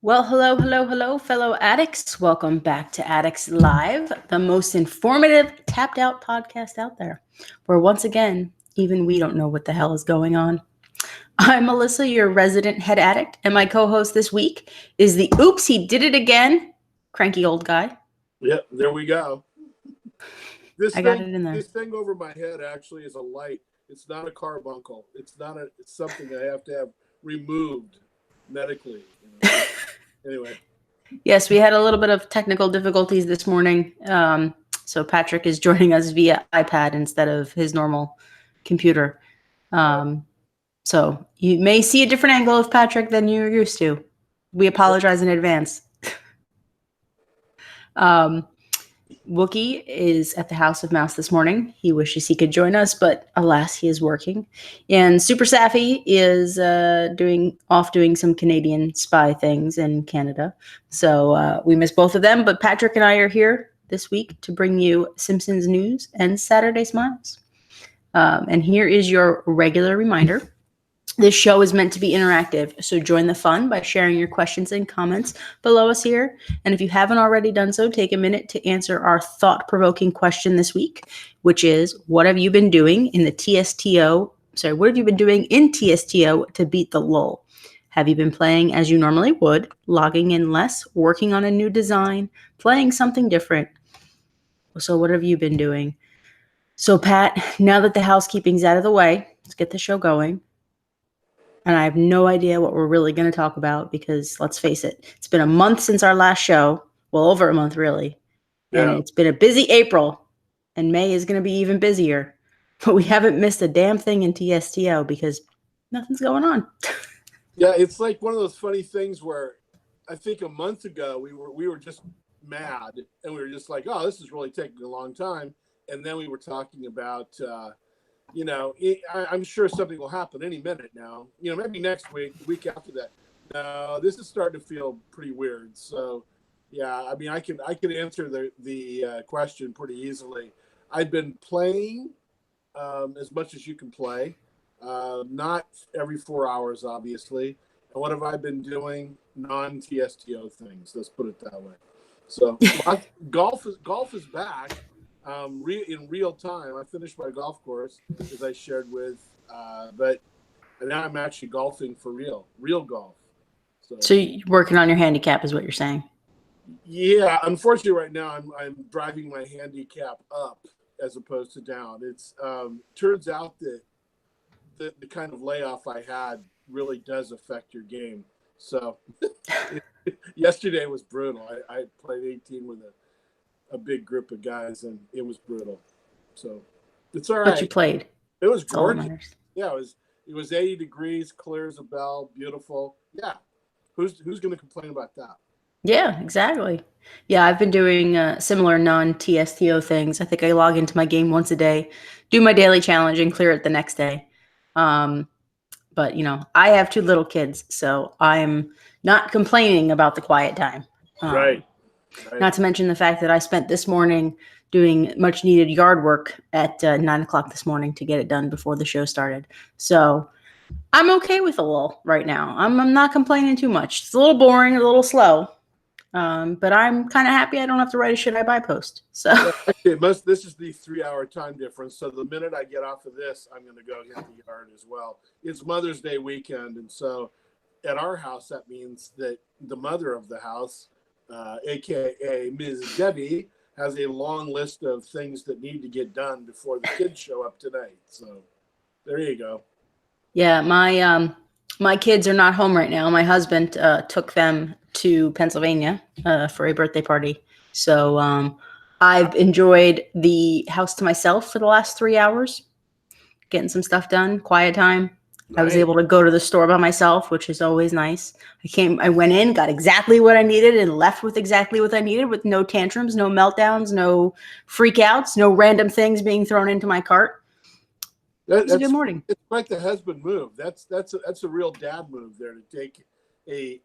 Well, hello, hello, hello, fellow addicts. Welcome back to Addicts Live, the most informative, tapped out podcast out there, where once again, even we don't know what the hell is going on. I'm Melissa, your resident head addict, and my co host this week is the Oops, He Did It Again cranky old guy. Yep, there we go. I got it in there. This thing over my head actually is a light. It's not a carbuncle. It's something I have to have removed medically. Anyway. Yes, we had a little bit of technical difficulties this morning. So Patrick is joining us via iPad instead of his normal computer. So you may see a different angle of Patrick than you're used to. We apologize in advance. Wookie is at the House of Mouse this morning. He wishes he could join us, but alas, he is working. And Super Safi is doing some Canadian spy things in Canada. So we miss both of them, but Patrick and I are here this week to bring you Simpsons news and Saturday Smiles. And here is your regular reminder. This show is meant to be interactive, so join the fun by sharing your questions and comments below us here. And if you haven't already done so, take a minute to answer our thought-provoking question this week, which is, what have you been doing in TSTO to beat the lull? Have you been playing as you normally would, logging in less, working on a new design, playing something different? So what have you been doing? So Pat, now that the housekeeping's out of the way, let's get the show going. And I have no idea what we're really going to talk about because, let's face it, it's been a month since our last show. Well, over a month, really. Yeah. And it's been a busy April. And May is going to be even busier. But we haven't missed a damn thing in TSTO because nothing's going on. Yeah, it's like one of those funny things where I think a month ago we were just mad. And we were just like, oh, this is really taking a long time. And then we were talking about... I'm sure something will happen any minute now. Maybe next week, the week after that. No, this is starting to feel pretty weird. So, yeah, I mean, I can answer the question pretty easily. I've been playing as much as you can play, not every 4 hours, obviously. And what have I been doing? Non-TSTO things. Let's put it that way. So, golf is back. In real time. I finished my golf course, as I shared with, but now I'm actually golfing for real golf. So you're working on your handicap is what you're saying? Yeah, unfortunately right now I'm driving my handicap up as opposed to down. It's turns out that the kind of layoff I had really does affect your game. So yesterday was brutal. I played 18 with a big group of guys, and it was brutal. So it's all right. But you played. It was gorgeous. Yeah, it was 80 degrees, clear as a bell, beautiful. Yeah, who's going to complain about that? Yeah, exactly. Yeah, I've been doing similar non-TSTO things. I think I log into my game once a day, do my daily challenge, and clear it the next day. But I have 2 little kids, so I'm not complaining about the quiet time. Right. Not to mention the fact that I spent this morning doing much needed yard work at 9:00 this morning to get it done before the show started. So I'm okay with a lull right now. I'm not complaining too much. It's a little boring, a little slow. But I'm kind of happy I don't have to write a should I buy post. So this is the 3-hour time difference. So the minute I get off of this, I'm going to go hit the yard as well. It's Mother's Day weekend. And so at our house, that means that the mother of the house, aka Ms. Debbie, has a long list of things that need to get done before the kids show up tonight. So there you go. Yeah, my kids are not home right now. My husband took them to Pennsylvania for a birthday party. So I've enjoyed the house to myself for the last 3 hours, getting some stuff done, quiet time. Nice. I was able to go to the store by myself, which is always nice. I went in, got exactly what I needed, and left with exactly what I needed, with no tantrums, no meltdowns, no freakouts, no random things being thrown into my cart. It was a good morning. It's like the husband move. That's a real dad move there, to take a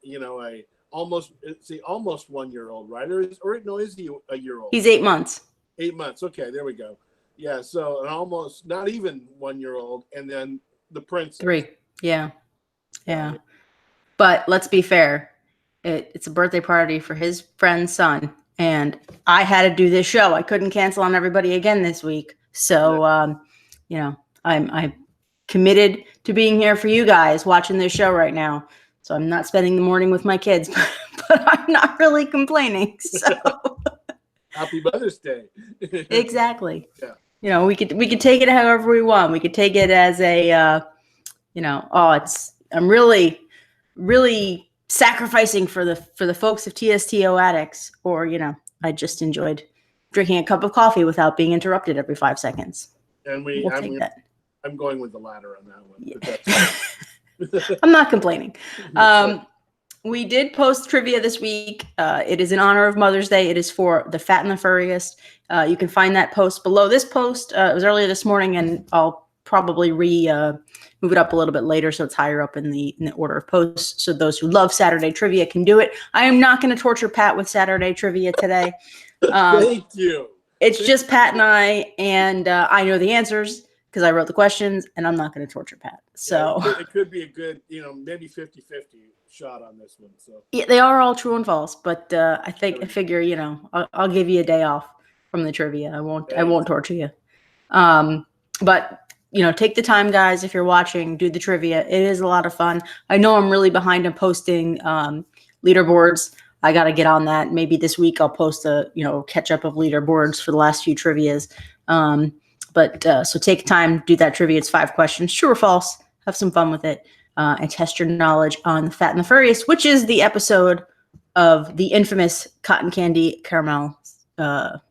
almost 1-year-old, right? Is he a year old? He's 8 months. 8 months. Okay, there we go. Yeah, so an almost not even 1-year-old, and then the prince. 3. Yeah. But let's be fair. It's a birthday party for his friend's son, and I had to do this show. I couldn't cancel on everybody again this week. So, you know, I'm committed to being here for you guys watching this show right now. So I'm not spending the morning with my kids, but I'm not really complaining. So Happy Mother's Day. exactly. Yeah. You know, we could take it however we want. We could take it as a, you know, oh, I'm really sacrificing for the folks of TSTO Addicts, or, you know, I just enjoyed drinking a cup of coffee without being interrupted every 5 seconds. And We'll take that. I'm going with the latter on that one. Yeah. I'm not complaining. We did post trivia this week. It is in honor of Mother's Day. It is for the Fat and the Furriest. You can find that post below this post. It was earlier this morning, and I'll probably move it up a little bit later so it's higher up in the order of posts, so those who love Saturday trivia can do it. I am not going to torture Pat with Saturday trivia today. Thank you. It's just Pat and I know the answers because I wrote the questions, and I'm not going to torture Pat. So yeah, it could be a good, you know, maybe 50-50 shot on this one. So yeah, they are all true and false, but I figure, you know, I'll give you a day off from the trivia. I won't torture you. But you know, take the time, guys. If you're watching, do the trivia. It is a lot of fun. I know I'm really behind on posting leaderboards. I got to get on that. Maybe this week I'll post a, you know, catch up of leaderboards for the last few trivias. So take time, do that trivia. It's 5 questions, true or false. Have some fun with it, and test your knowledge on the Fat and the Furriest, which is the episode of the infamous cotton candy caramel. Cotton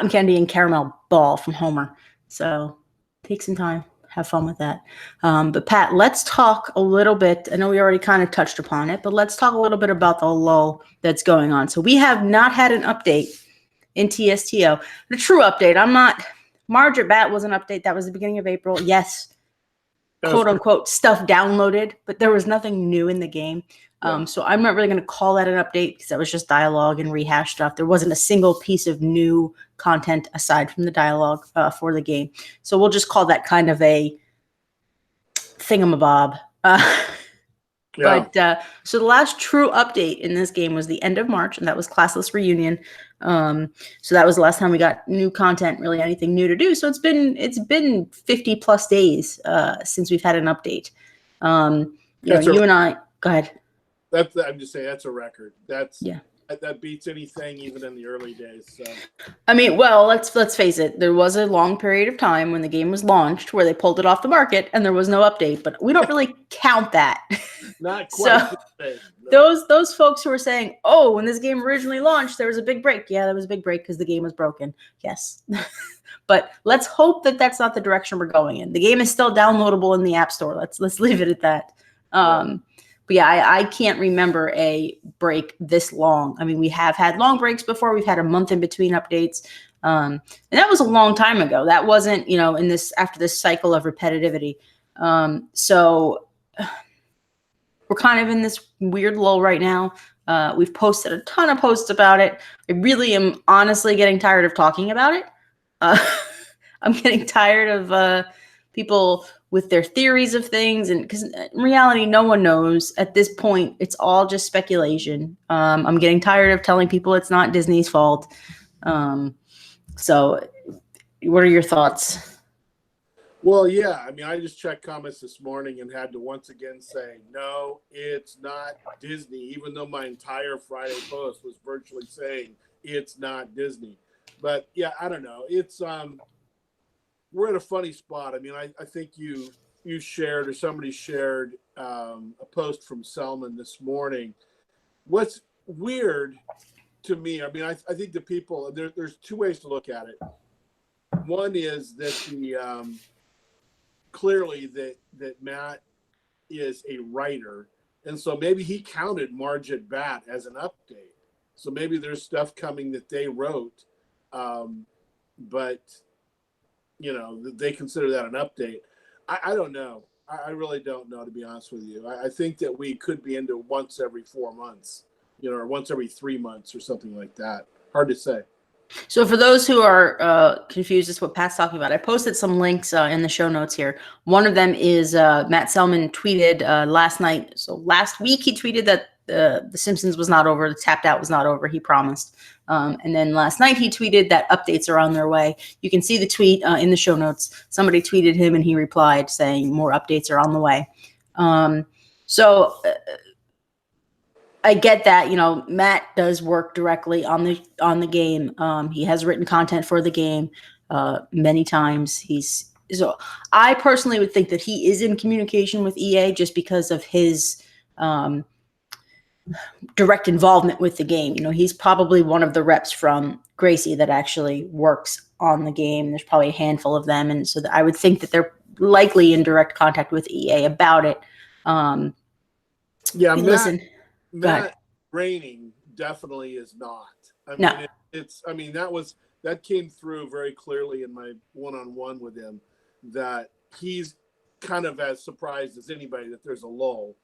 candy and caramel ball from Homer. So take some time, have fun with that. But Pat, let's talk a little bit. I know we already kind of touched upon it, but let's talk a little bit about the lull that's going on. So we have not had an update in TSTO. The true update. Marge at Bat was an update. That was the beginning of April. Yes, quote unquote stuff downloaded, but there was nothing new in the game. So I'm not really going to call that an update because that was just dialogue and rehash stuff. There wasn't a single piece of new content aside from the dialogue for the game. So we'll just call that kind of a thingamabob. But so the last true update in this game was the end of March, and that was Classless Reunion. So that was the last time we got new content, really anything new to do. So it's been 50 plus days since we've had an update. You and I, go ahead. I'm just saying that's a record. That beats anything even in the early days. So I mean, well, let's face it. There was a long period of time when the game was launched where they pulled it off the market and there was no update, but we don't really count that. Not quite. So no. Those folks who were saying, "Oh, when this game originally launched, there was a big break." Yeah, there was a big break because the game was broken. Yes. But let's hope that that's not the direction we're going in. The game is still downloadable in the App Store. Let's leave it at that. But yeah, I can't remember a break this long. I mean, we have had long breaks before. We've had a month in between updates. And that was a long time ago. That wasn't, you know, after this cycle of repetitivity. So we're kind of in this weird lull right now. We've posted a ton of posts about it. I really am honestly getting tired of talking about it. I'm getting tired of people with their theories of things, and because in reality, no one knows at this point. It's all just speculation. I'm getting tired of telling people it's not Disney's fault. So what are your thoughts? Well, yeah, I mean, I just checked comments this morning and had to once again say, no, it's not Disney, even though my entire Friday post was virtually saying it's not Disney. But yeah, I don't know. It's we're at a funny spot. I mean, I think you shared, or somebody shared a post from Selman this morning. What's weird to me, I mean, I think the people, there's 2 ways to look at it. One is that clearly that Matt is a writer, and so maybe he counted Marge at Bat as an update. So maybe there's stuff coming that they wrote, but you know, they consider that an update. I don't know. I really don't know, to be honest with you. I think that we could be into once every 4 months, you know, or once every 3 months or something like that. Hard to say. So for those who are confused as to what Pat's talking about, I posted some links in the show notes here. One of them is Matt Selman tweeted last night. So last week he tweeted that The Simpsons was not over, the Tapped Out was not over, he promised. And then last night he tweeted that updates are on their way. You can see the tweet in the show notes. Somebody tweeted him and he replied saying more updates are on the way. So I get that, Matt does work directly on the game. He has written content for the game many times. So I personally would think that he is in communication with EA just because of his direct involvement with the game. He's probably one of the reps from Gracie that actually works on the game. There's probably a handful of them, and so I would think that they're likely in direct contact with EA about it. Yeah, listen. Matt Groening definitely is not. No. That came through very clearly in my one-on-one with him, that he's kind of as surprised as anybody that there's a lull.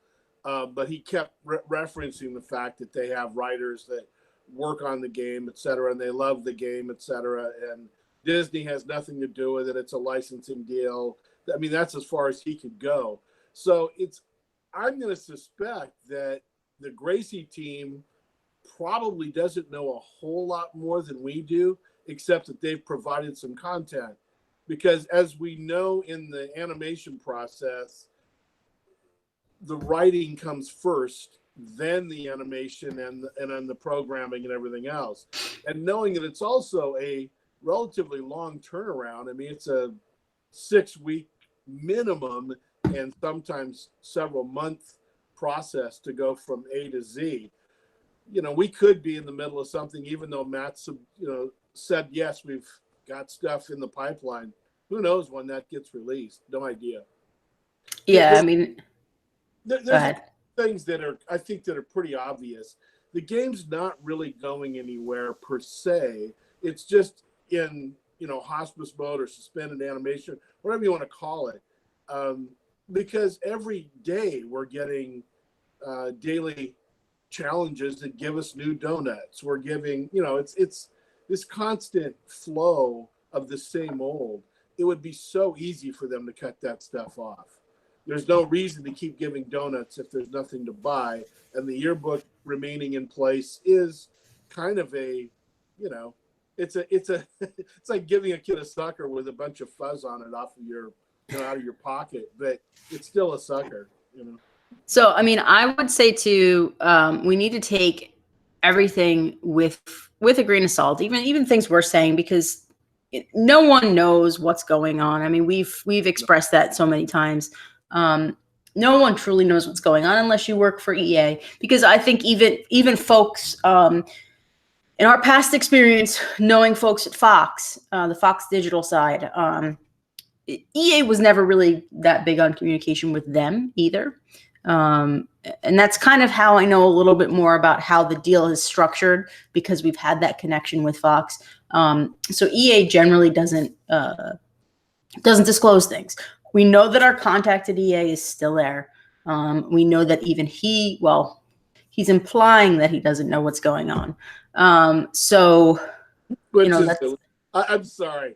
But he kept referencing the fact that they have writers that work on the game, et cetera, and they love the game, et cetera. And Disney has nothing to do with it. It's a licensing deal. I mean, that's as far as he could go. So I'm going to suspect that the Gracie team probably doesn't know a whole lot more than we do, except that they've provided some content. Because as we know in the animation process, the writing comes first, then the animation and then the programming and everything else. And knowing that it's also a relatively long turnaround. I mean, it's a 6-week minimum and sometimes several month process to go from A to Z. We could be in the middle of something, even though Matt, said, yes, we've got stuff in the pipeline. Who knows when that gets released? No idea. Yeah, There's things that I think that are pretty obvious. The game's not really going anywhere per se. It's just in, hospice mode or suspended animation, whatever you want to call it. Because every day we're getting daily challenges that give us new donuts. We're giving, it's this constant flow of the same old. It would be so easy for them to cut that stuff off. There's no reason to keep giving donuts if there's nothing to buy. And the yearbook remaining in place is kind of a, it's like giving a kid a sucker with a bunch of fuzz on it off of your, out of your pocket, but it's still a sucker, So, I would say too, we need to take everything with a grain of salt, even things we're saying, because no one knows what's going on. We've expressed that so many times. No one truly knows what's going on unless you work for EA, because I think even folks in our past experience, knowing folks at Fox, the Fox digital side, EA was never really that big on communication with them either. And that's kind of how I know a little bit more about how the deal is structured, because we've had that connection with Fox. So EA generally doesn't disclose things. We know that our contact at EA is still there. We know that even he's implying that he doesn't know what's going on. I'm sorry,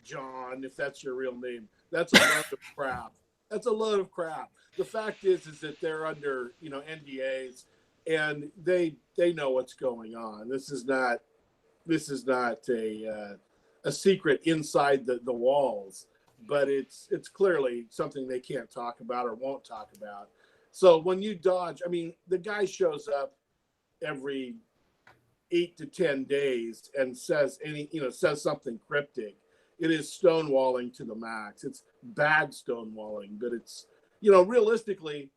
John, if that's your real name. That's a load of crap. That's a load of crap. The fact is that they're under, NDAs, and they know what's going on. This is not a secret inside the walls, but it's clearly something they can't talk about or won't talk about. So when you dodge, the guy shows up every 8 to 10 days and says something cryptic. It is stonewalling to the max. It's bad stonewalling, but it's, realistically,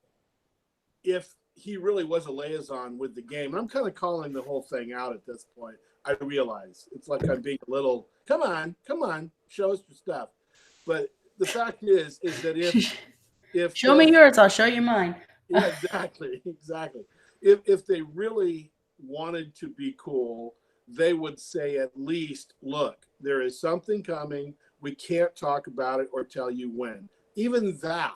if he really was a liaison with the game, I'm kind of calling the whole thing out at this point. I realize it's like I'm being a little, come on, show us your stuff. But the fact is that if show me yours, I'll show you mine. Yeah, exactly. If they really wanted to be cool, they would say at least, look, there is something coming. We can't talk about it or tell you when. Even that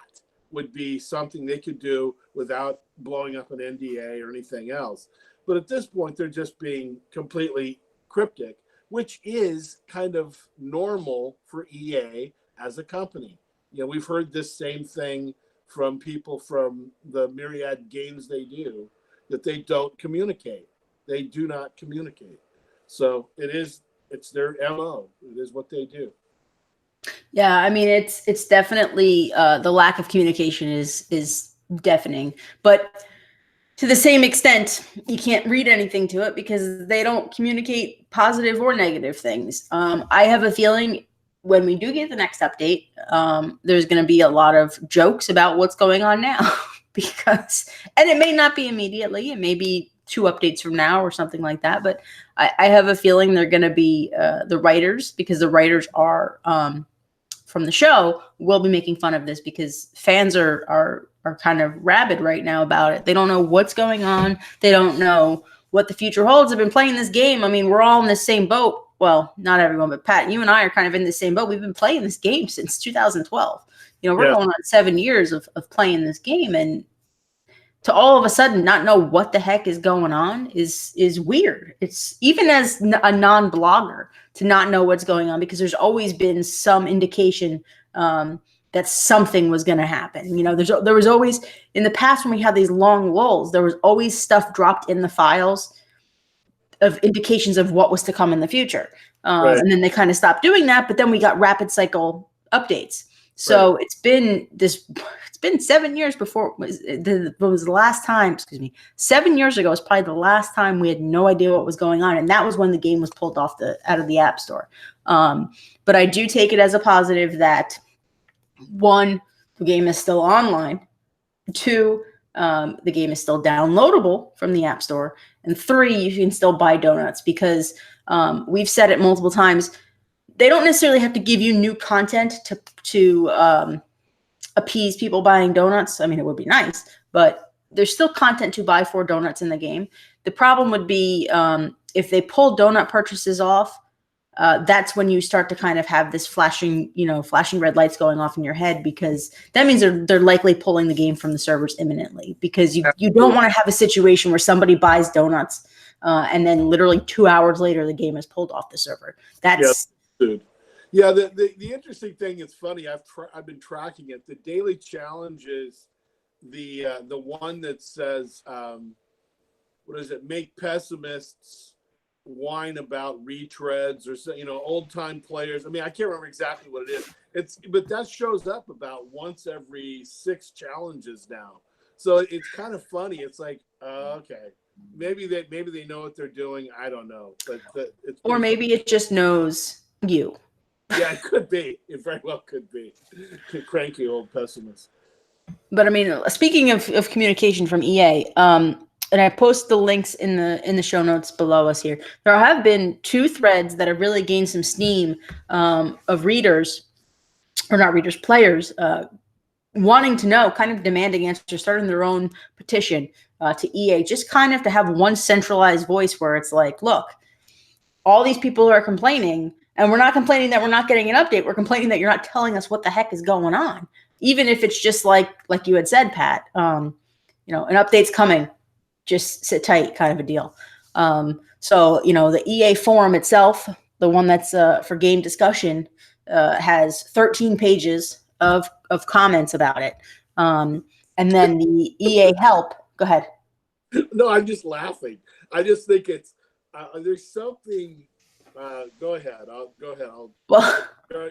would be something they could do without blowing up an NDA or anything else. But at this point, they're just being completely cryptic. which is kind of normal for EA as a company. You know, we've heard this same thing from people from the myriad games they do, that they don't communicate. They do not communicate. So it's their MO. It is what they do. Yeah, I mean it's definitely the lack of communication is deafening, but to the same extent, you can't read anything to it because they don't communicate positive or negative things. I have a feeling when we do get the next update, there's going to be a lot of jokes about what's going on now because, and it may not be immediately, it may be 2 updates from now or something like that. But I have a feeling they're going to be the writers, because the writers are from the show will be making fun of this because fans are kind of rabid right now about it. They don't know what's going on. They don't know what the future holds. I've been playing this game. I mean, we're all in the same boat. Well, not everyone, but Pat, you and I are kind of in the same boat. We've been playing this game since 2012. You know, we're going on 7 years of playing this game, and to all of a sudden not know what the heck is going on is weird. It's even as a non-blogger to not know what's going on, because there's always been some indication that something was going to happen. You know, there was always, in the past when we had these long lulls, there was always stuff dropped in the files of indications of what was to come in the future. Right. And then they kind of stopped doing that, but then we got rapid cycle updates. So it's been 7 years before was the last time, excuse me, 7 years ago was probably the last time we had no idea what was going on. And that was when the game was pulled off out of the App Store. But I do take it as a positive that, 1, the game is still online. 2, the game is still downloadable from the App Store. And 3, you can still buy donuts, because we've said it multiple times. They don't necessarily have to give you new content to appease people buying donuts. I mean, it would be nice, but there's still content to buy for donuts in the game. The problem would be if they pull donut purchases off, that's when you start to kind of have this flashing red lights going off in your head, because that means they're likely pulling the game from the servers imminently, because you don't want to have a situation where somebody buys donuts and then literally 2 hours later the game is pulled off the server. That's Dude. Yeah, the interesting thing, it's funny, I've been tracking it. The daily challenge is the one that says what is it, make pessimists whine about retreads, or old time players. I mean, I can't remember exactly what it is. But that shows up about once every 6 challenges now. So it's kind of funny. It's like, okay, maybe they know what they're doing. I don't know, but it's, or maybe it just knows you. Yeah, it could be. It very well could be. Cranky old pessimist. But I mean, speaking of communication from EA, and I post the links in the show notes below us here. There have been 2 threads that have really gained some steam of readers, or not readers, players, wanting to know, kind of demanding answers, starting their own petition to EA, just kind of to have one centralized voice where it's like, look, all these people are complaining, and we're not complaining that we're not getting an update. We're complaining that you're not telling us what the heck is going on. Even if it's just like you had said, Pat, an update's coming, just sit tight kind of a deal. So, the EA forum itself, the one that's for game discussion, has 13 pages of comments about it. And then the EA help, go ahead. No, I'm just laughing. I just think it's, there's something, go ahead.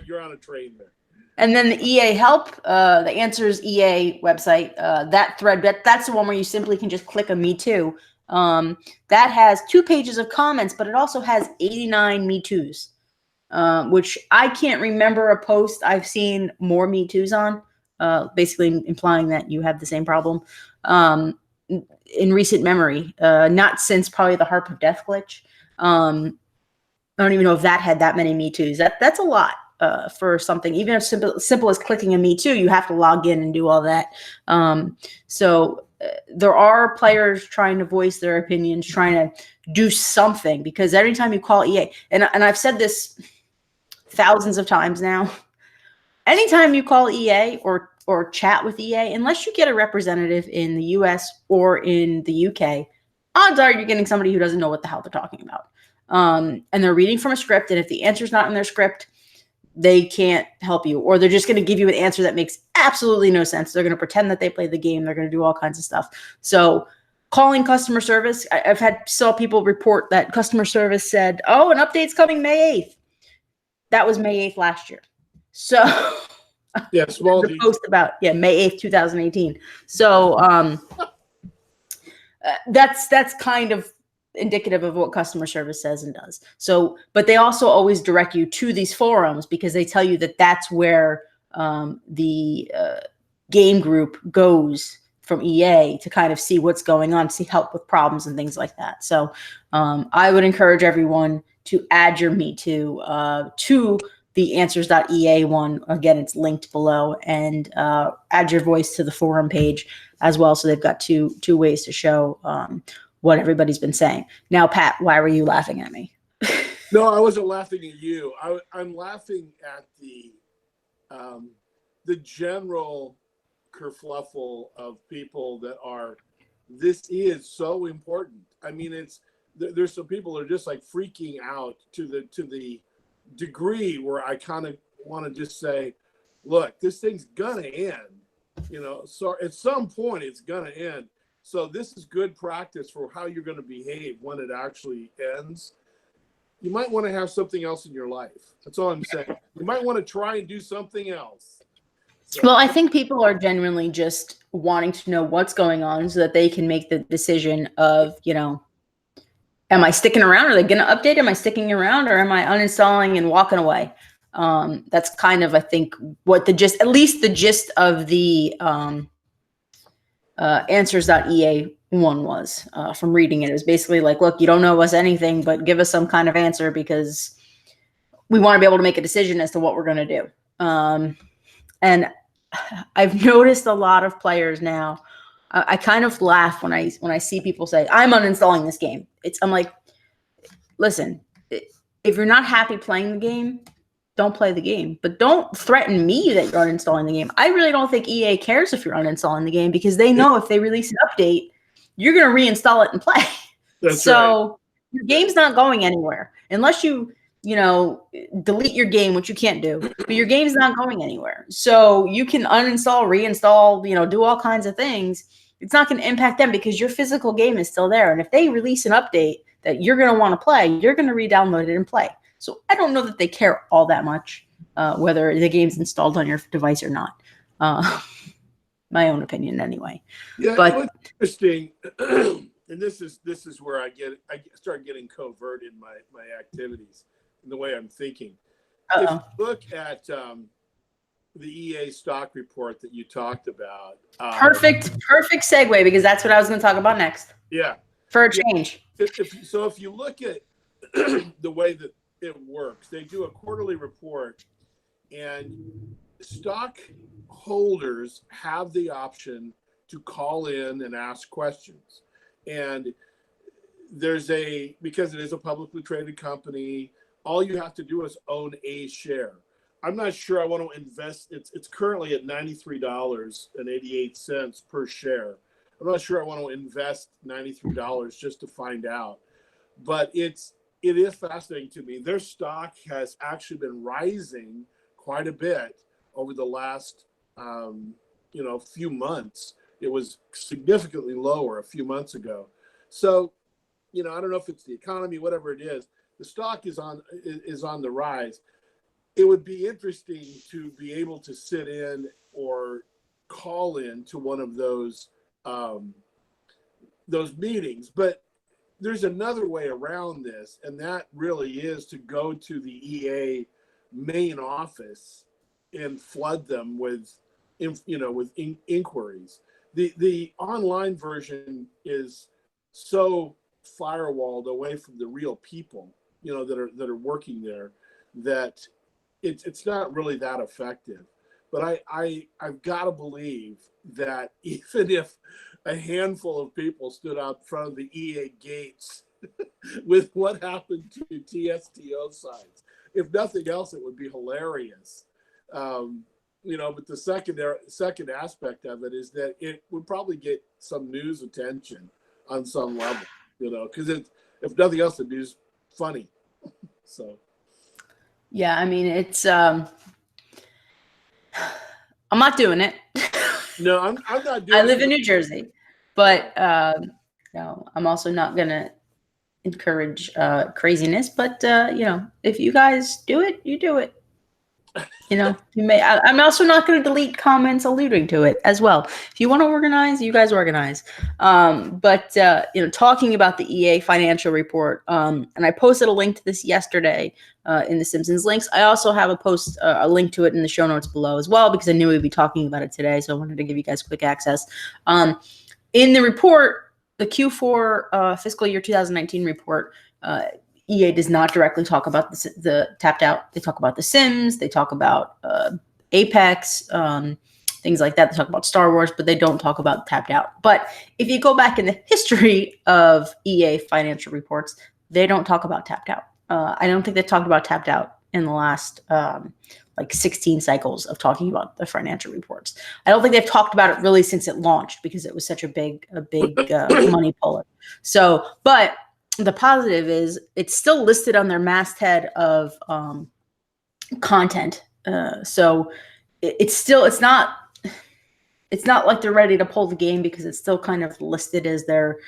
You're on a train there. And then the EA help, the Answers EA website, that thread, that's the one where you simply can just click a Me Too. That has 2 pages of comments, but it also has 89 Me Toos, which I can't remember a post I've seen more Me Toos on, basically implying that you have the same problem in recent memory, not since probably the Harp of Death glitch. I don't even know if that had that many Me Toos. That's a lot. For something, even if simple as clicking a Me Too, you have to log in and do all that. So there are players trying to voice their opinions, trying to do something, because every time you call EA, and I've said this thousands of times now, anytime you call EA or chat with EA, unless you get a representative in the US or in the UK, odds are you're getting somebody who doesn't know what the hell they're talking about. and they're reading from a script, and if the answer's not in their script, they can't help you, or they're just going to give you an answer that makes absolutely no sense. They're going to pretend that they played the game. They're going to do all kinds of stuff. So calling customer service, I've saw people report that customer service said, oh, an update's coming May 8th. That was May 8th last year. So yeah, small the post about May 8th, 2018. So that's kind of indicative of what customer service says and does. So, but they also always direct you to these forums because they tell you that that's where the game group goes from EA to kind of see what's going on, see help with problems and things like that. So I would encourage everyone to add your Me Too to the answers.ea one. Again, it's linked below, and add your voice to the forum page as well. So they've got two ways to show what everybody's been saying. Now, Pat, why were you laughing at me? No, I wasn't laughing at you. I'm laughing at the general kerfluffle of people that are, this is so important. I mean, there's some people that are just like freaking out to the degree where I kind of want to just say, look, this thing's gonna end, so at some point it's gonna end. So this is good practice for how you're going to behave when it actually ends. You might want to have something else in your life. That's all I'm saying. You might want to try and do something else. So, well, I think people are genuinely just wanting to know what's going on so that they can make the decision of, am I sticking around? Are they going to update? Am I sticking around, or am I uninstalling and walking away? That's kind of, I think, what at least the gist of the answers.ea one was from reading it. It was basically like, look, you don't know us anything, but give us some kind of answer because we want to be able to make a decision as to what we're going to do. And I've noticed a lot of players now. I kind of laugh when I see people say, I'm uninstalling this game. I'm like, listen, if you're not happy playing the game, don't play the game, but don't threaten me that you're uninstalling the game. I really don't think EA cares if you're uninstalling the game, because they know if they release an update, you're going to reinstall it and play. That's right. Your game's not going anywhere unless you delete your game, which you can't do, but your game's not going anywhere. So you can uninstall, reinstall, do all kinds of things. It's not going to impact them because your physical game is still there. And if they release an update that you're going to want to play, you're going to re-download it and play. So I don't know that they care all that much whether the game's installed on your device or not. My own opinion, anyway. Yeah, but what's interesting, and this is where I start getting covert in my activities and the way I'm thinking. If you look at the EA stock report that you talked about, perfect segue, because that's what I was going to talk about next. Yeah, for a change. If you look at the way that it works, they do a quarterly report, and stockholders have the option to call in and ask questions. And because it is a publicly traded company, all you have to do is own a share. I'm not sure I want to invest. It's currently at $93.88 per share. I'm not sure I want to invest $93 just to find out, but it is fascinating to me. Their stock has actually been rising quite a bit over the last few months. It was significantly lower a few months ago. So, I don't know if it's the economy, whatever it is, the stock is on the rise. It would be interesting to be able to sit in or call in to one of those meetings. But there's another way around this, and that really is to go to the EA main office and flood them with inquiries. The online version is so firewalled away from the real people, that are working there, that it's not really that effective. But I've got to believe that even if a handful of people stood out front of the EA gates with what happened to TSTO sites, if nothing else, it would be hilarious. But the second aspect of it is that it would probably get some news attention on some level, because if nothing else, the news funny. So Yeah, I mean, it's I'm not doing it. no, I'm not I doing live it. in New Jersey, but no, I'm also not gonna encourage craziness. But if you guys do it, you do it. You may. I'm also not going to delete comments alluding to it as well. If you want to organize, you guys organize. But talking about the EA financial report, and I posted a link to this yesterday in the Simpsons links. I also have a link to it in the show notes below as well because I knew we'd be talking about it today, so I wanted to give you guys quick access. In the report, the Q4 fiscal year 2019 report. EA does not directly talk about the tapped out. They talk about The Sims. They talk about Apex, things like that. They talk about Star Wars, but they don't talk about tapped out. But if you go back in the history of EA financial reports, they don't talk about tapped out. I don't think they talked about tapped out in the last 16 cycles of talking about the financial reports. I don't think they've talked about it really since it launched because it was such a big money puller. So, but the positive is it's still listed on their masthead of content. So it's not like they're ready to pull the game because it's still kind of listed as their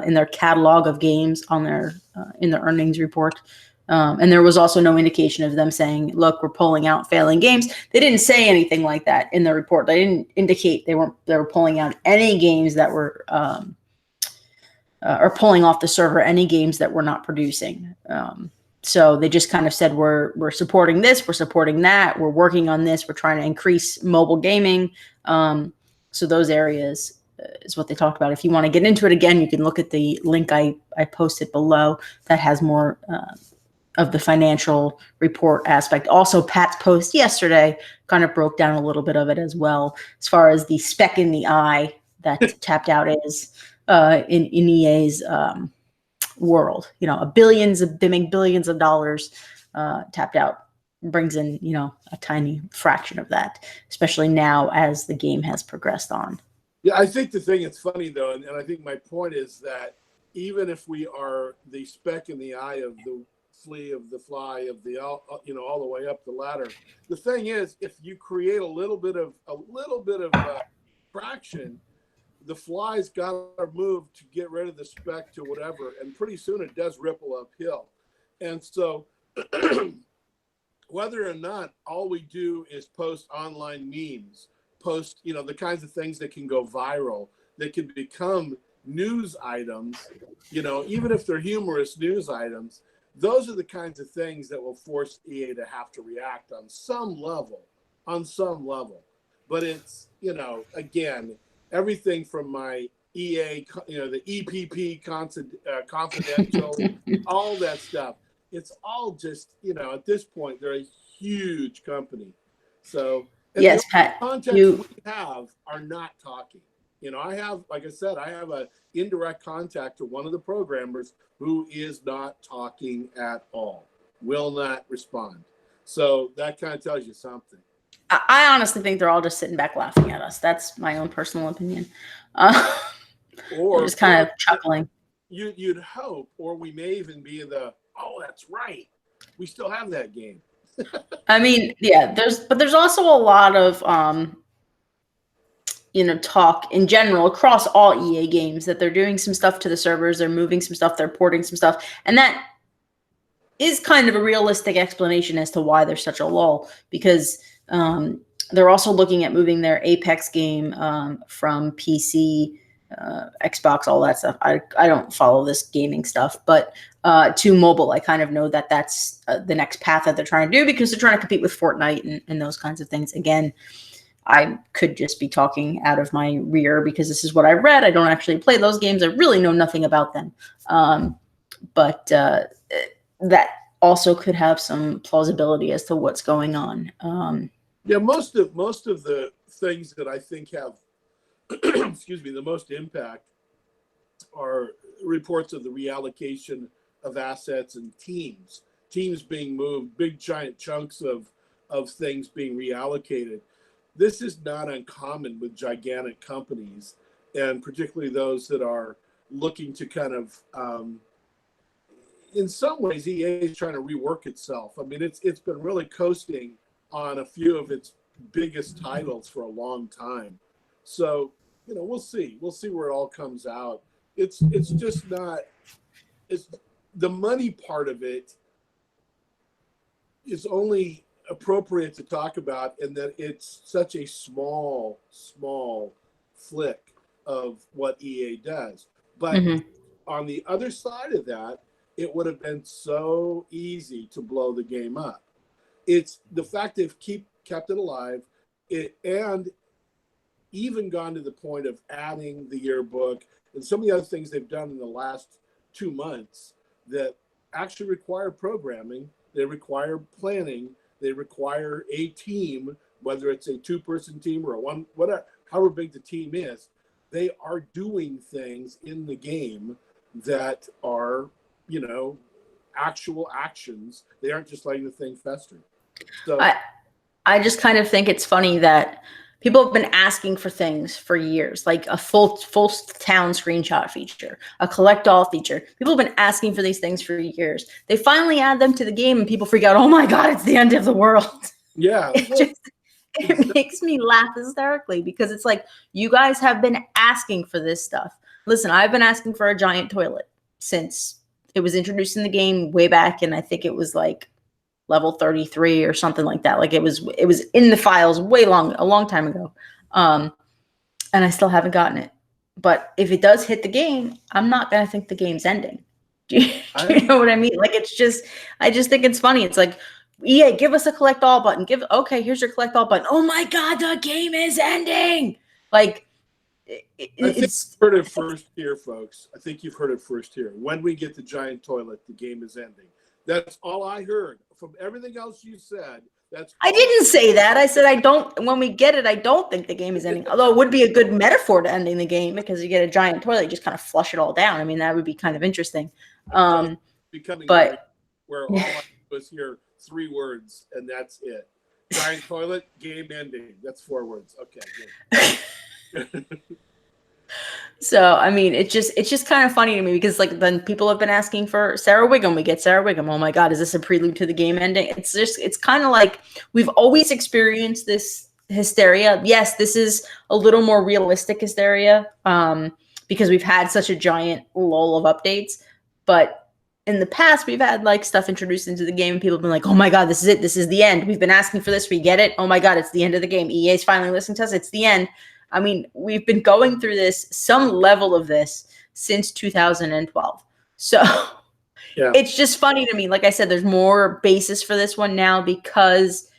in their catalog of games on their in the earnings report. And there was also no indication of them saying, look, we're pulling out failing games. They didn't say anything like that in the report. They didn't indicate they were pulling out any games that were or pulling off the server any games that we're not producing. So they just kind of said, we're supporting this, we're supporting that, we're working on this, we're trying to increase mobile gaming. So those areas is what they talked about. If you want to get into it again, you can look at the link I posted below that has more of the financial report aspect. Also, Pat's post yesterday kind of broke down a little bit of it as well, as far as the speck in the eye that tapped out is in EA's world. They make billions of dollars. Tapped out brings in a tiny fraction of that, especially now as the game has progressed on. Yeah, I think the thing that's funny though, and I think my point is that even if we are the speck in the eye of the flea of the fly of the all the way up the ladder, the thing is, if you create a little bit of fraction, the fly's got to move to get rid of the speck to whatever, and pretty soon it does ripple uphill. And so whether or not all we do is post online memes, post the kinds of things that can go viral, that can become news items, even if they're humorous news items, those are the kinds of things that will force EA to have to react on some level. But it's again, everything from my EA, the EPP confidential, all that stuff. It's all just, at this point, they're a huge company. So, and Yes, the Pat. contacts we have are not talking. I have, like I said, I have an indirect contact to one of the programmers who is not talking at all, will not respond. So that kind of tells you something. I honestly think they're all just sitting back laughing at us. That's my own personal opinion. Or just kind of chuckling. You'd hope, or we may even be oh, that's right, we still have that game. I mean, yeah, there's also a lot of talk in general across all EA games that they're doing some stuff to the servers, they're moving some stuff, they're porting some stuff, and that is kind of a realistic explanation as to why there's such a lull, because they're also looking at moving their Apex game from PC, Xbox, all that stuff. I don't follow this gaming stuff, but to mobile. I kind of know that that's the next path that they're trying to do because they're trying to compete with Fortnite and those kinds of things. Again, I could just be talking out of my rear because this is what I read. I don't actually play those games. I really know nothing about them. But that also could have some plausibility as to what's going on. Yeah, most of the things that I think have, excuse me, the most impact are reports of the reallocation of assets and teams being moved, big giant chunks of things being reallocated. This is not uncommon with gigantic companies, and particularly those that are looking to kind of in some ways, EA is trying to rework itself. I mean, it's been really coasting on a few of its biggest titles for a long time. So, we'll see. We'll see where it all comes out. It's just not. It's the money part of it is only appropriate to talk about, and that it's such a small flick of what EA does. But on the other side of that, it would have been so easy to blow the game up. It's the fact they've kept it alive, and even gone to the point of adding the yearbook and some of the other things they've done in the last 2 months that actually require programming. They require planning. They require a team, whether it's a 2-person team or a one, whatever, however big the team is. They are doing things in the game that are, actual actions. They aren't just letting the thing fester. So I just kind of think it's funny that people have been asking for things for years, like a full town screenshot feature, a collect all feature. People have been asking for these things for years. They finally add them to the game and people freak out. Oh my God, it's the end of the world. Yeah. It makes me laugh hysterically because it's like, you guys have been asking for this stuff. Listen, I've been asking for a giant toilet since it was introduced in the game way back. And I think it was like level 33 or something like that. Like it was in the files a long time ago. And I still haven't gotten it. But if it does hit the game, I'm not going to think the game's ending. Do you know what I mean? Like, I just think it's funny. It's like, EA, give us a collect all button. Okay, here's your collect all button. Oh my God, the game is ending. Like, I think you've heard it first here, folks. I think you've heard it first here. When we get the giant toilet, the game is ending. That's all I heard. From everything else you said, I didn't say that. I said when we get it, I don't think the game is ending. Although it would be a good metaphor to ending the game because you get a giant toilet, you just kind of flush it all down. I mean, that would be kind of interesting. Becoming but where all I was hear 3 words and that's it. Giant toilet, game ending. That's 4 words. Okay, good. So, I mean, it's just kind of funny to me because like then people have been asking for Sarah Wiggum. We get Sarah Wiggum. Oh my God, is this a prelude to the game ending? It's kind of like we've always experienced this hysteria. Yes, this is a little more realistic hysteria because we've had such a giant lull of updates. But in the past, we've had like stuff introduced into the game and people have been like, oh my God, this is it. This is the end. We've been asking for this. We get it. Oh my God, it's the end of the game. EA's finally listening to us. It's the end. I mean, we've been going through some level of this since 2012. So yeah. It's just funny to me. Like I said, there's more basis for this one now because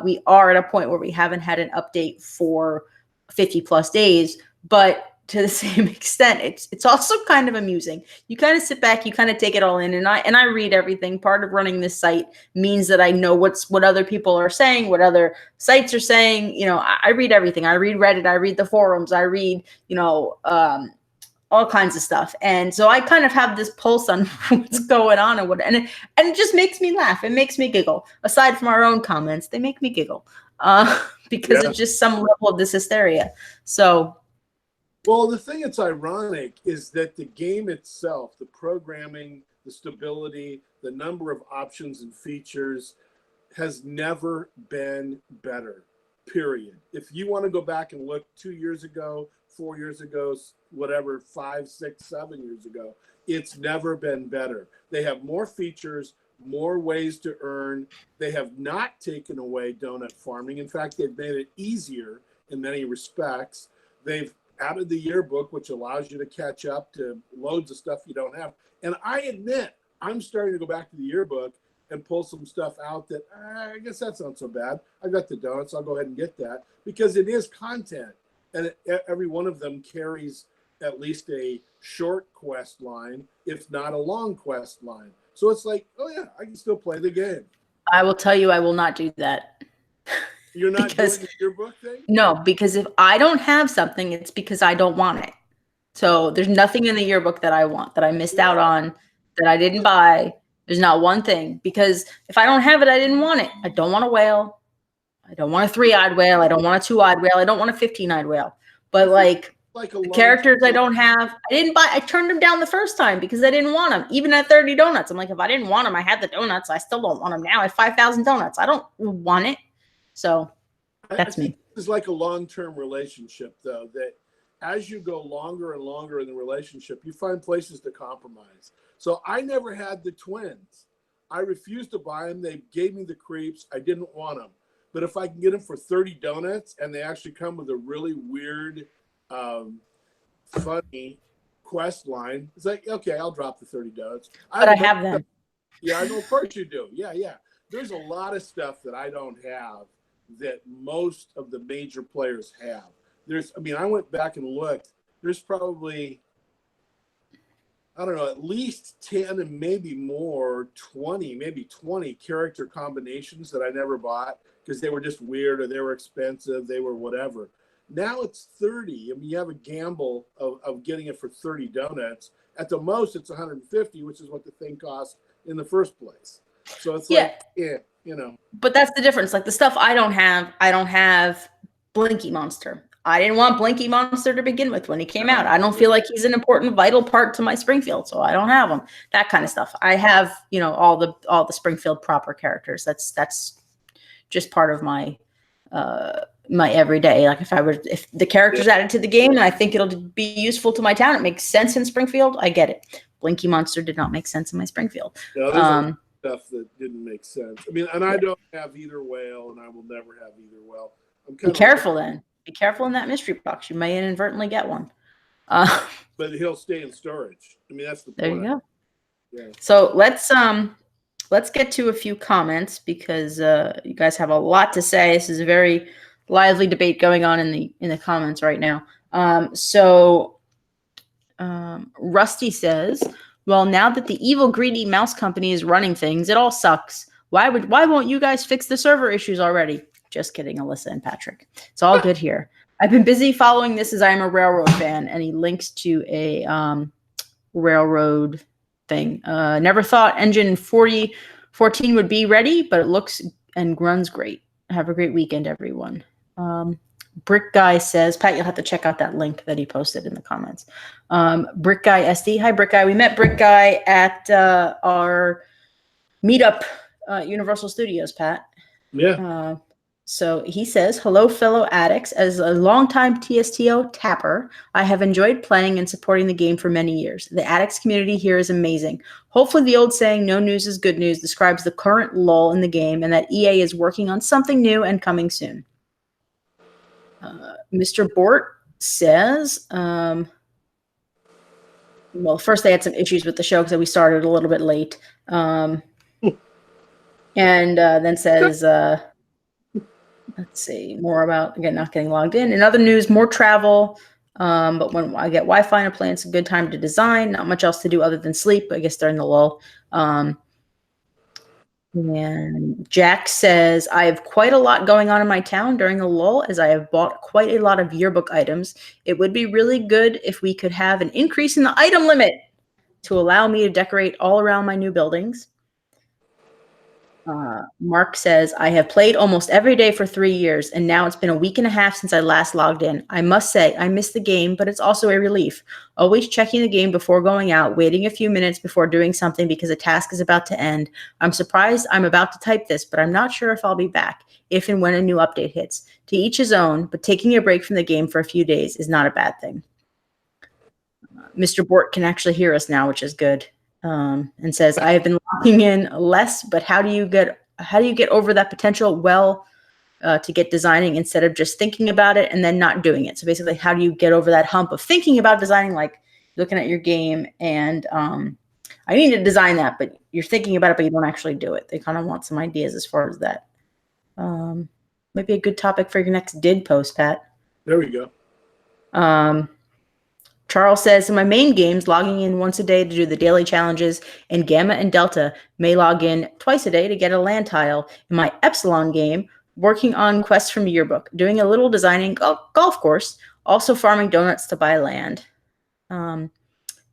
we are at a point where we haven't had an update for 50 plus days. But to the same extent, it's also kind of amusing. You kind of sit back, you kind of take it all in, and I read everything. Part of running this site means that I know what other people are saying, what other sites are saying. You know, I read everything. I read Reddit, I read the forums, I read, all kinds of stuff. And so I kind of have this pulse on what's going on and it just makes me laugh. It makes me giggle. Aside from our own comments, they make me giggle because it's just some level of this hysteria. So. Well, the thing that's ironic is that the game itself, the programming, the stability, the number of options and features has never been better, period. If you want to go back and look 2 years ago, 4 years ago, whatever, 5, 6, 7 years ago, it's never been better. They have more features, more ways to earn. They have not taken away donut farming. In fact, they've made it easier in many respects. They've added the yearbook, which allows you to catch up to loads of stuff you don't have. And I admit, I'm starting to go back to the yearbook and pull some stuff out that I guess that's not so bad. I got the donuts. I'll go ahead and get that because it is content. And every one of them carries at least a short quest line, if not a long quest line. So it's like, oh yeah, I can still play the game. I will tell you, I will not do that. You're not doing the yearbook thing? No, because if I don't have something, it's because I don't want it. So there's nothing in the yearbook that I want, that I missed out on, that I didn't buy. There's not one thing. Because if I don't have it, I didn't want it. I don't want a whale. I don't want a 3-eyed whale. I don't want a 2-eyed whale. I don't want a 15-eyed whale. But like, like a The characters I don't have, I didn't buy. I turned them down the first time because I didn't want them. Even at 30 donuts, I'm like, if I didn't want them, I had the donuts. I still don't want them now. I have 5,000 donuts. I don't want it. So that's I me. think it's like a long-term relationship, though, that as you go longer and longer in the relationship, you find places to compromise. So I never had the twins. I refused to buy them. They gave me the creeps. I didn't want them. But if I can get them for 30 donuts and they actually come with a really weird, funny quest line, it's like, okay, I'll drop the 30 donuts. But I have them. Yeah, I know. Of course you do. Yeah, yeah. There's a lot of stuff that I don't have that most of the major players have. I went back and looked. There's probably, I don't know, at least 10 and maybe more, 20, maybe 20 character combinations that I never bought because they were just weird or they were expensive, they were whatever. Now it's 30. I mean, you have a gamble of getting it for 30 donuts. At the most, it's 150, which is what the thing cost in the first place. So it's like, yeah, you know. But that's the difference. Like the stuff I don't have Blinky Monster. I didn't want Blinky Monster to begin with when he came out. I don't feel like he's an important, vital part to my Springfield, so I don't have him. That kind of stuff. I have, all the Springfield proper characters. That's just part of my my everyday. Like if the character's added to the game and I think it'll be useful to my town, it makes sense in Springfield, I get it. Blinky Monster did not make sense in my Springfield. Yeah, stuff that didn't make sense. I mean, and I don't have either whale, and I will never have either whale. Be careful then. Be careful in that mystery box. You may inadvertently get one. But he'll stay in storage. I mean, that's the point. There you go. Yeah. So let's get to a few comments because you guys have a lot to say. This is a very lively debate going on in the comments right now. Rusty says, well, now that the evil, greedy mouse company is running things, it all sucks. Why won't you guys fix the server issues already? Just kidding, Alyssa and Patrick. It's all good here. I've been busy following this as I am a railroad fan, and he links to a railroad thing. Never thought Engine 4014 would be ready, but it looks and runs great. Have a great weekend, everyone. Brick Guy says, Pat, you'll have to check out that link that he posted in the comments. Brick Guy SD. Hi, Brick Guy. We met Brick Guy at our meetup, Universal Studios, Pat. Yeah. So he says, hello, fellow addicts. As a longtime TSTO tapper, I have enjoyed playing and supporting the game for many years. The addicts community here is amazing. Hopefully the old saying, no news is good news, describes the current lull in the game and that EA is working on something new and coming soon. Mr. Bort says, well, first they had some issues with the show because we started a little bit late. And then says, let's see, more about, again, not getting logged in. In other news, more travel. But when I get Wi-Fi in a plane, it's a good time to design. Not much else to do other than sleep, I guess, during the lull. And Jack says, I have quite a lot going on in my town during the lull as I have bought quite a lot of yearbook items. It would be really good if we could have an increase in the item limit to allow me to decorate all around my new buildings. Mark says, I have played almost every day for 3 years, and now it's been a week and a half since I last logged in. I must say, I miss the game, but it's also a relief. Always checking the game before going out, waiting a few minutes before doing something because a task is about to end. I'm surprised I'm about to type this, but I'm not sure if I'll be back, if and when a new update hits. To each his own, but taking a break from the game for a few days is not a bad thing. Mr. Bort can actually hear us now, which is good. And says, I have been locking in less, but how do you get over that potential to get designing instead of just thinking about it and then not doing it? So basically, how do you get over that hump of thinking about designing, like looking at your game and I need to design that, but you're thinking about it, but you don't actually do it. They kind of want some ideas as far as that. Maybe a good topic for your next did post, Pat. There we go. Charles says, in my main games, logging in once a day to do the daily challenges, and Gamma and Delta may log in twice a day to get a land tile. In my Epsilon game, working on quests from yearbook, doing a little designing golf course, also farming donuts to buy land. And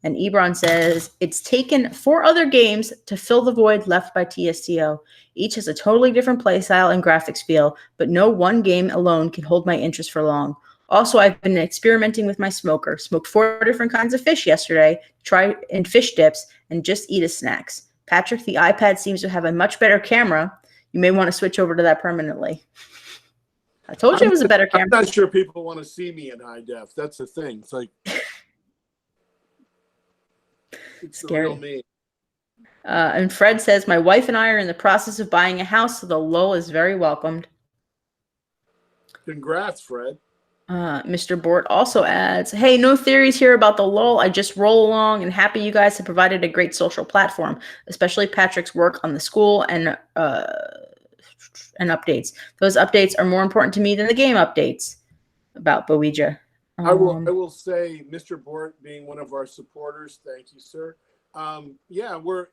Ebron says, it's taken 4 other games to fill the void left by TSTO. Each has a totally different playstyle and graphics feel, but no one game alone can hold my interest for long. Also, I've been experimenting with my smoker. Smoked 4 different kinds of fish yesterday, try and fish dips, and just eat as snacks. Patrick, the iPad seems to have a much better camera. You may want to switch over to that permanently. I told you it was a better camera. I'm not sure people want to see me in high def. That's the thing. It's like it's Scary. the real me. And Fred says, my wife and I are in the process of buying a house, so the lull is very welcomed. Congrats, Fred. Mr. Bort also adds, hey, no theories here about the lull. I just roll along and happy you guys have provided a great social platform, especially Patrick's work on the school and updates. Those updates are more important to me than the game updates about Bowegia. I will say, Mr. Bort being one of our supporters, thank you, sir. Yeah, we're,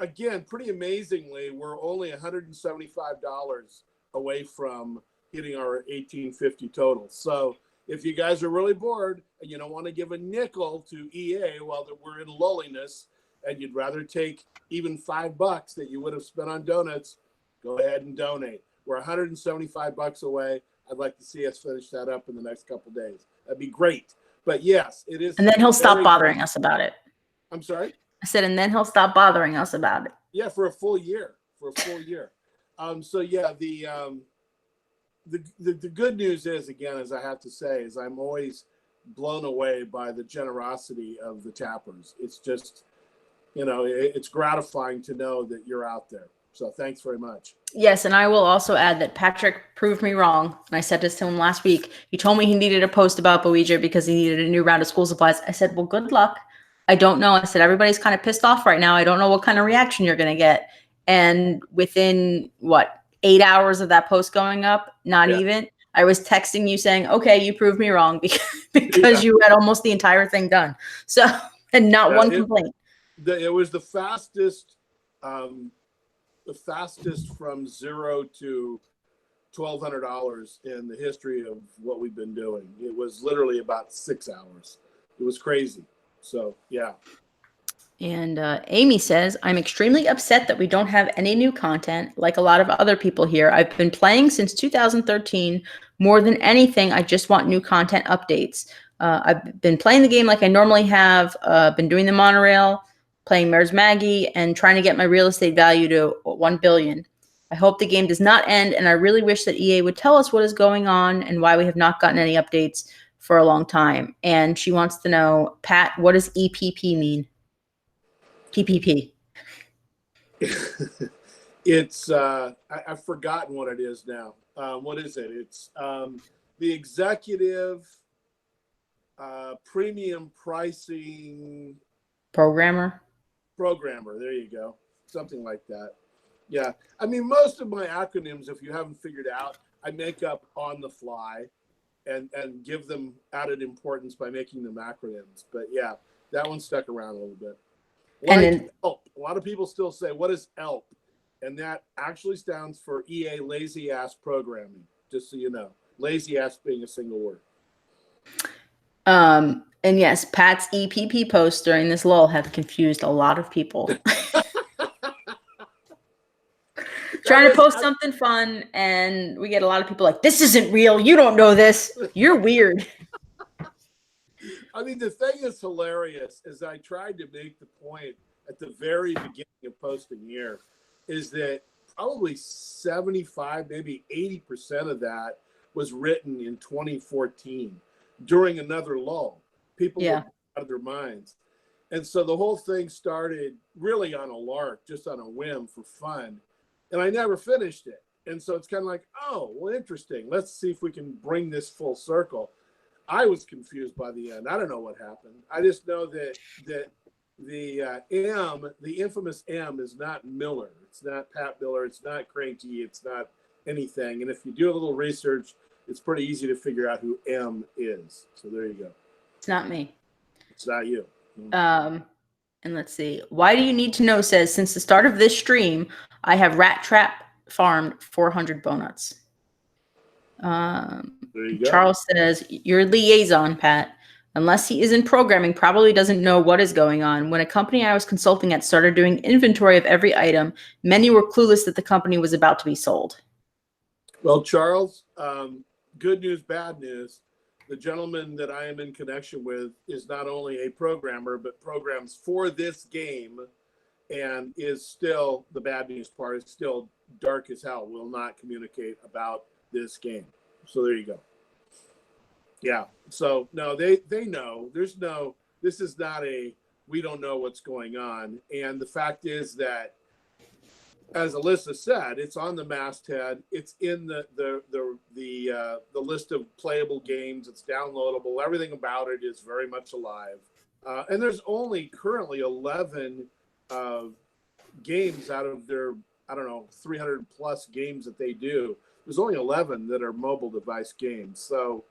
again, pretty amazingly, we're only $175 away from hitting our 1850 total. So if you guys are really bored and you don't want to give a nickel to EA while we're in lulliness, and you'd rather take even $5 that you would have spent on donuts, go ahead and donate. We're $175 away. I'd like to see us finish that up in the next couple of days. That'd be great. But yes, it is. And then he'll stop bothering us about it. I'm sorry? I said, and then he'll stop bothering us about it. Yeah, for a full year. So yeah, the good news is, again, as I have to say, is I'm always blown away by the generosity of the tappers. It's just, it's gratifying to know that you're out there. So thanks very much. Yes, and I will also add that Patrick proved me wrong. And I said this to him last week. He told me he needed a post about Bowegia because he needed a new round of school supplies. I said, well, good luck. I don't know. I said, everybody's kind of pissed off right now. I don't know what kind of reaction you're going to get. And within, 8 hours of that post going up, even, I was texting you saying, okay, you proved me wrong because you had almost the entire thing done. So, and not one complaint. It was the fastest from zero to $1,200 in the history of what we've been doing. It was literally about 6 hours. It was crazy. So, yeah. And Amy says, I'm extremely upset that we don't have any new content like a lot of other people here. I've been playing since 2013. More than anything, I just want new content updates. I've been playing the game like I normally have, been doing the monorail, playing Mayor's Maggie, and trying to get my real estate value to 1 billion. I hope the game does not end, and I really wish that EA would tell us what is going on and why we have not gotten any updates for a long time. And she wants to know, Pat, what does EPP mean? TPP. It's I've forgotten what it is now. What is it? It's the executive premium pricing programmer. There you go. Something like that. Yeah. I mean, most of my acronyms, if you haven't figured out, I make up on the fly and give them added importance by making them acronyms. But yeah, that one stuck around a little bit. ELP. A lot of people still say, what is ELP? And that actually stands for EA Lazy Ass Programming, just so you know. Lazy ass being a single word. And yes, Pat's EPP posts during this lull have confused a lot of people. Trying to post something fun, and we get a lot of people like, this isn't real. You don't know this. You're weird. I mean, the thing that's hilarious is I tried to make the point at the very beginning of posting here is that probably 75, maybe 80% of that was written in 2014 during another lull. People were out of their minds. And so the whole thing started really on a lark, just on a whim for fun. And I never finished it. And so it's kind of like, oh, well, interesting. Let's see if we can bring this full circle. I was confused by the end. I don't know what happened. I just know that the infamous M is not Miller. It's not Pat Miller. It's not Cranky. It's not anything. And if you do a little research, it's pretty easy to figure out who M is. So there you go. It's not me. It's not you. And let's see. Why do you need to know says, since the start of this stream, I have rat trap farmed 400 bonuts. There you go. Charles says, your liaison, Pat, unless he isn't programming, probably doesn't know what is going on. When a company I was consulting at started doing inventory of every item, many were clueless that the company was about to be sold. Well, Charles, good news, bad news. the gentleman that I am in connection with is not only a programmer, but programs for this game, and is still, the bad news part, is still dark as hell, will not communicate about this game. So there you go. Yeah. So no, they know. There's no, this is not a, we don't know what's going on. And the fact is that, as Alyssa said, it's on the masthead. It's in the list of playable games. It's downloadable. Everything about it is very much alive. And there's only currently 11 games out of their, I don't know, 300 plus games that they do. There's only 11 that are mobile device games. So,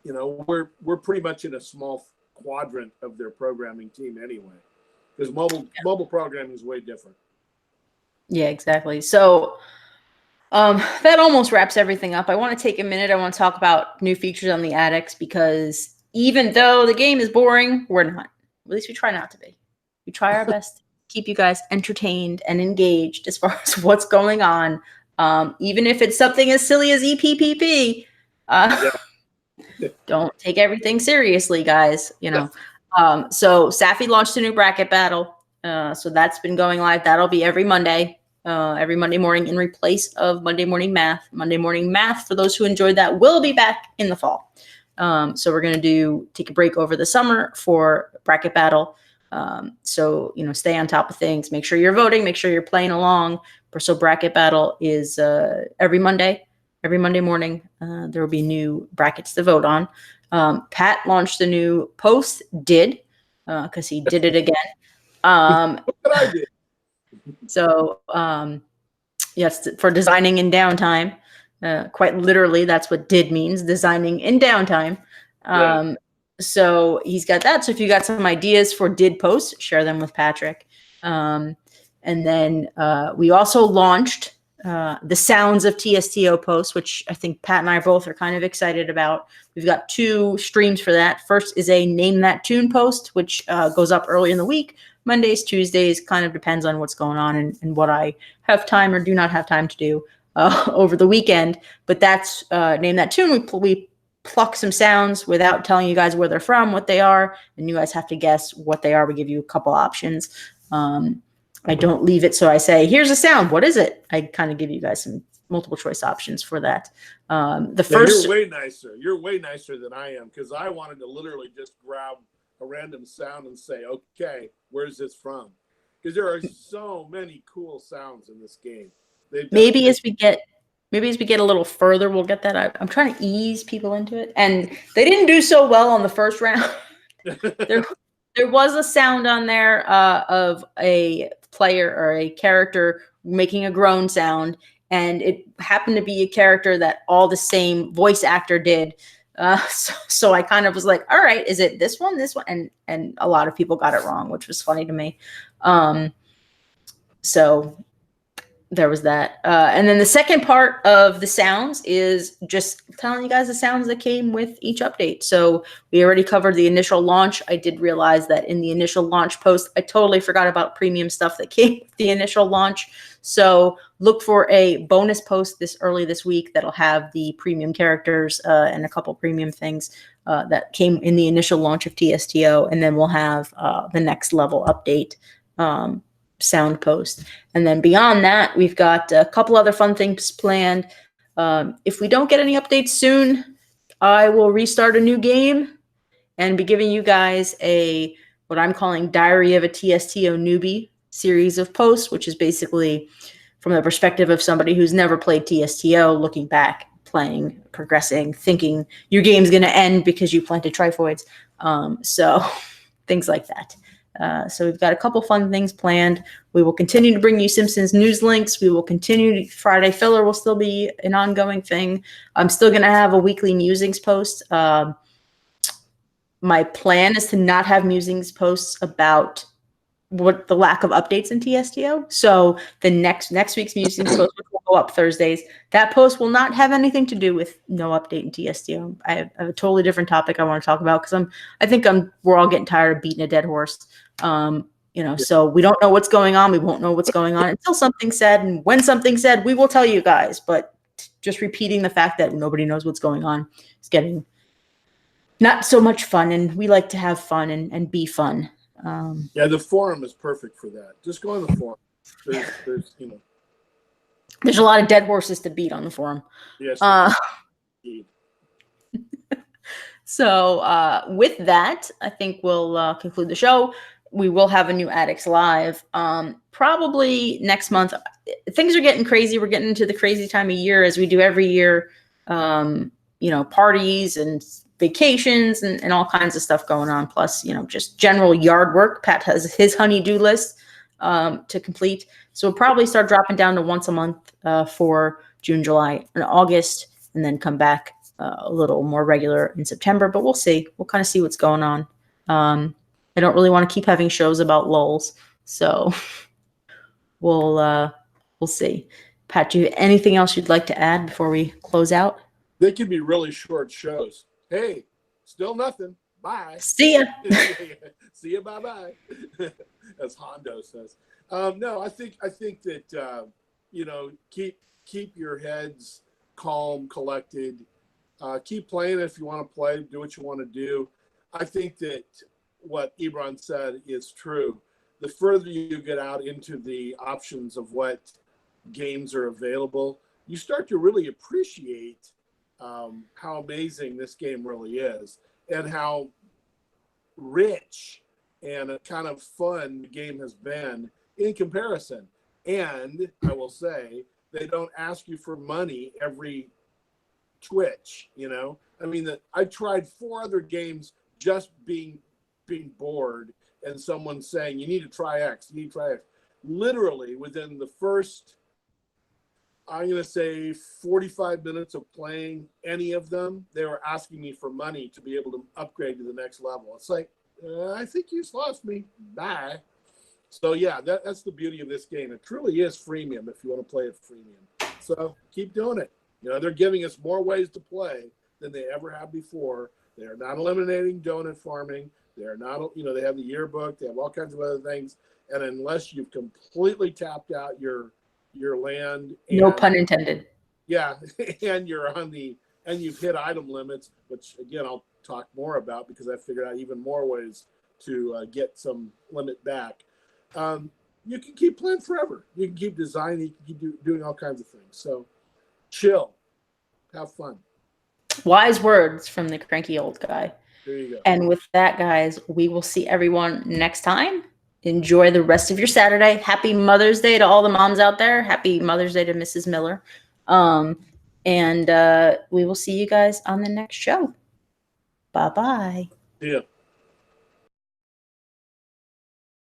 you know, we're pretty much in a small quadrant of their programming team anyway, because mobile programming is way different. Yeah, exactly. So that almost wraps everything up. I want to take a minute. I want to talk about new features on the Addicts, because even though the game is boring, we're not. At least we try not to be. We try our best to keep you guys entertained and engaged as far as what's going on. Even if it's something as silly as EPPP, don't take everything seriously, guys. You know. So Safi launched a new bracket battle. So that's been going live. That'll be every Monday morning in replace of Monday Morning Math. Monday Morning Math, for those who enjoyed that, will be back in the fall. So we're going to take a break over the summer for bracket battle. So, you know, stay on top of things. Make sure you're voting. Make sure you're playing along. So bracket battle is every Monday morning. There will be new brackets to vote on. Pat launched a new post, because he did it again. What I did. So, yes, for designing in downtime, quite literally, that's what did means, designing in downtime. Right. So he's got that. So if you got some ideas for did posts, share them with Patrick. And then we also launched the Sounds of TSTO posts, which I think Pat and I both are kind of excited about. We've got 2 streams for that. First is a Name That Tune post, which goes up early in the week. Mondays, Tuesdays, kind of depends on what's going on and what I have time or do not have time to do over the weekend. But that's Name That Tune. We pluck some sounds without telling you guys where they're from, what they are, and you guys have to guess what they are. We give you a couple options. I don't leave it so I say, here's a sound. What is it? I kind of give you guys some multiple choice options for that. You're way nicer. You're way nicer than I am, because I wanted to literally just grab a random sound and say, okay, where's this from? Because there are so many cool sounds in this game. Maybe as we get a little further, we'll get that. I'm trying to ease people into it, and they didn't do so well on the first round. There was a sound on there of a player or a character making a groan sound, and it happened to be a character that all the same voice actor did. So I kind of was like, all right, is it this one? And a lot of people got it wrong, which was funny to me. So there was that. And then the second part of the sounds is just telling you guys the sounds that came with each update. So we already covered the initial launch. I did realize that in the initial launch post, I totally forgot about premium stuff that came with the initial launch. So look for a bonus post early this week that'll have the premium characters and a couple premium things that came in the initial launch of TSTO. And then we'll have the next level update sound post. And then beyond that, we've got a couple other fun things planned. If we don't get any updates soon, I will restart a new game and be giving you guys what I'm calling Diary of a TSTO Newbie series of posts, which is basically from the perspective of somebody who's never played TSTO, looking back, playing, progressing, thinking your game's going to end because you planted trifoids. So things like that. So we've got a couple fun things planned. We will continue to bring you Simpsons news links. We will continue. Friday Filler will still be an ongoing thing. I'm still going to have a weekly musings post. My plan is to not have musings posts about what the lack of updates in TSTO. So the next week's musings post will go up Thursdays. That post will not have anything to do with no update in TSTO. I have a totally different topic I want to talk about, because we're all getting tired of beating a dead horse. So we don't know what's going on. We won't know what's going on until something's said. And when something's said, we will tell you guys. But just repeating the fact that nobody knows what's going on is getting not so much fun, and we like to have fun and be fun. Yeah, the forum is perfect for that. Just go on the forum. There's There's a lot of dead horses to beat on the forum. yes. So with that, I think we'll conclude the show. We will have a new Addicts Live probably next month. Things are getting crazy. We're getting into the crazy time of year, as we do every year. Parties and vacations and all kinds of stuff going on. Plus, just general yard work. Pat has his honey-do list to complete. So we'll probably start dropping down to once a month for June, July, and August, and then come back a little more regular in September. But we'll see. We'll kind of see what's going on. I don't really want to keep having shows about lulls, so we'll see. Pat, do you have anything else you'd like to add before we close out? They can be really short shows. Hey, still nothing. Bye. See ya. See ya. Bye bye. As Hondo says. No, I think that keep your heads calm, collected. Keep playing if you want to play. Do what you want to do. I think that what Ebron said is true. The further you get out into the options of what games are available, you start to really appreciate how amazing this game really is, and how rich and kind of fun the game has been in comparison. And I will say, they don't ask you for money every twitch. I mean, that I tried 4 other games just being bored, and someone saying, you need to try X, literally within the first, I'm going to say 45 minutes of playing any of them, they were asking me for money to be able to upgrade to the next level. It's like, I think you just lost me. Bye. So yeah, that's the beauty of this game. It truly is freemium if you want to play it freemium. So keep doing it. They're giving us more ways to play than they ever have before. They're not eliminating donut farming. They're not, they have the yearbook. They have all kinds of other things. And unless you've completely tapped out your land, No pun intended. Yeah, and you've hit item limits, which again I'll talk more about because I figured out even more ways to get some limit back. You can keep playing forever. You can keep designing. You can keep doing all kinds of things. So chill, have fun. Wise words from the cranky old guy. There you go. And with that, guys, we will see everyone next time. Enjoy the rest of your Saturday. Happy Mother's Day to all the moms out there. Happy Mother's Day to Mrs. Miller. And we will see you guys on the next show. Bye-bye. Yeah.